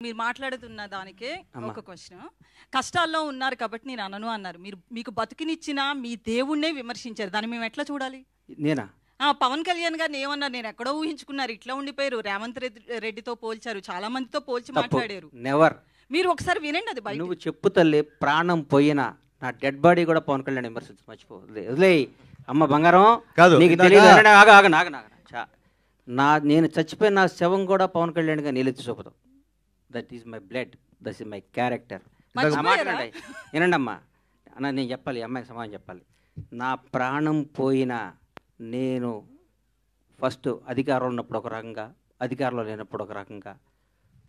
మీరు మాట్లాడుతున్న దానికే ఒక క్వశ్చన్. కష్టాల్లో ఉన్నారు కాబట్టి నేను అనను అన్నారు. మీరు మీకు బతుకునిచ్చిన మీ దేవుణ్ణే విమర్శించారు. దాన్ని మేము ఎట్లా చూడాలి? నేనా? పవన్ కళ్యాణ్ గారిని ఏమన్నారు? నేను ఎక్కడో ఊహించుకున్నారు, ఇట్లా ఉండిపోయారు. రేవంత్ రెడ్డితో పోల్చారు, చాలా మందితో పోల్చి మాట్లాడారు. నెవర్. మీరు ఒకసారి వినండి. అది బయట నువ్వు చెప్పు తల్లి, ప్రాణం పోయినా నా డెడ్ బాడీ కూడా పవన్ కళ్యాణ్ విమర్శించు, మర్చిపోలే. వదిలే అమ్మ బంగారం, నీకు తెలియదు. నేను చచ్చిపోయిన నా శవం కూడా పవన్ కళ్యాణ్గా నీళ్ళెత్తి చూపుతాం. That is my blood, that is my character. వినండి అమ్మా, అన్న నేను చెప్పాలి, అమ్మాయికి సమాధానం చెప్పాలి. నా ప్రాణం పోయినా నేను ఫస్ట్ అధికారంలో ఉన్నప్పుడు ఒక రకంగా, అధికారంలో లేనప్పుడు ఒక రకంగా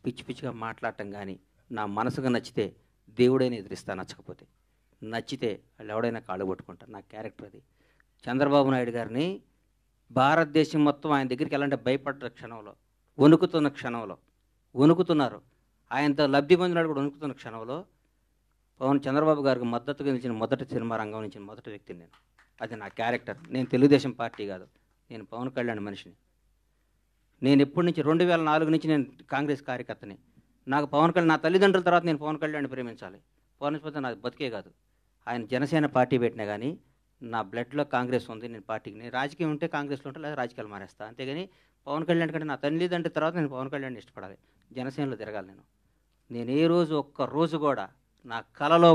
పిచ్చి పిచ్చిగా మాట్లాడటం. కానీ నా మనసుకు నచ్చితే దేవుడైనా ఎదిరిస్తా, నచ్చకపోతే నచ్చితే వాళ్ళు ఎవడైనా కాళ్ళు పట్టుకుంటారు. నా క్యారెక్టర్ అది. చంద్రబాబు నాయుడు గారిని భారతదేశం మొత్తం ఆయన దగ్గరికి వెళ్ళాలంటే భయపడ్డ క్షణంలో, వణుకుతున్న క్షణంలో, వణుకుతున్నారు. ఆయనతో లబ్ధి పొందినాడు కూడా వణుకుతున్న క్షణంలో చంద్రబాబు గారికి మద్దతుగా నిలిచిన మొదటి సినిమా రంగం నుంచి మొదటి వ్యక్తిని నేను. అది నా క్యారెక్టర్. నేను తెలుగుదేశం పార్టీ కాదు, నేను పవన్ కళ్యాణ్ మనిషిని. నేను ఎప్పటి నుంచి 2004 నుంచి నేను కాంగ్రెస్ కార్యకర్తని. నాకు పవన్ కళ్యాణ్, నా తల్లిదండ్రుల తర్వాత నేను పవన్ కళ్యాణ్ ప్రేమించాలి. పవన్ పోతే నాకు బతికే కాదు. ఆయన జనసేన పార్టీ పెట్టినా కానీ నా బ్లడ్లో కాంగ్రెస్ ఉంది. నేను పార్టీకి, నేను రాజకీయం ఉంటే కాంగ్రెస్లో ఉంటే లేదా రాజకీయాలు మానేస్తా. అంతేగాని పవన్ కళ్యాణ్ కంటే నా తల్లిదండ్రుల తర్వాత నేను పవన్ కళ్యాణ్ ఇష్టపడాలి. జనసేనలో తిరగాలి. నేను ఏ రోజు ఒక్క రోజు కూడా నా కలలో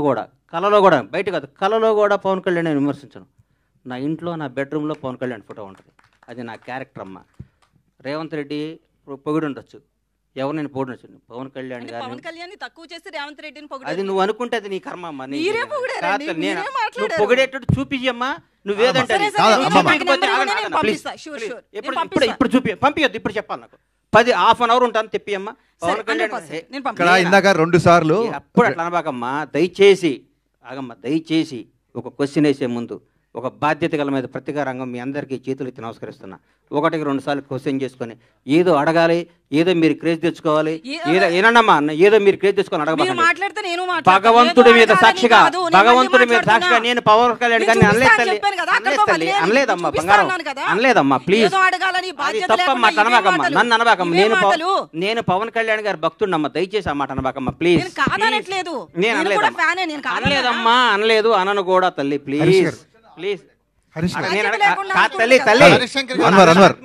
కూడా బయట కాదు, కలలో కూడా పవన్ కళ్యాణ్ నేను విమర్శించను. నా ఇంట్లో, నా బెడ్రూమ్లో పవన్ కళ్యాణ్ ఫోటో ఉంటుంది. అది నా క్యారెక్టర్ అమ్మ. రేవంత్ రెడ్డి పొగిడి ఉండొచ్చు, ఎవరు నేను పొగిడొచ్చు. పవన్ కళ్యాణ్ గారిని తక్కువ చేసి రేవంత్ రెడ్డిని అది నువ్వు అనుకుంటే అది నీ కర్మ అమ్మ. నువ్వు పొగిడేటట్టు చూపించి అమ్మా. నువ్వేదంటే ఇప్పుడు చూపి పంపించద్దు, ఇప్పుడు చెప్పాలి. నాకు 10-1/2 అవర్ ఉంటాను తెప్పి అమ్మ. పవన్ కళ్యాణ్ ఇందాక 2 సార్లు అప్పుడు అట్లా అనబాకమ్మా. దయచేసి ఆగమ్మా, దయచేసి ఒక క్వశ్చన్ వేసే ముందు ఒక బాధ్యత గల మీద ప్రతిగా రంగం మీ అందరికీ చేతులు ఎత్తి నమస్కరిస్తున్నా. 1-2 సార్లు క్వశ్చన్ చేసుకొని ఏదో అడగాలి, ఏదో మీరు క్రేజ్ తెచ్చుకోవాలి, ఏనమ్మా ఏదో మీరు క్రేజ్ తెచ్చుకొని అడగబాలి. భగవంతుడి మీద సాక్షిగా నేను పవన్ కళ్యాణ్ గారిని అనలేదమ్మా బంగారం, అనలేదమ్మా. ప్లీజ్ తప్పమ్మా, అనబాకమ్మా, నన్ను అనబాకమ్మా. నేను పవన్ కళ్యాణ్ గారి భక్తుడినమ్మా, దయచేసి ఆ మాట అనబాకమ్మా ప్లీజ్. నేను అనలేదమ్మా, అనలేదు, అనను కూడా తల్లి. ప్లీజ్ ప్లీజ్ తల్లి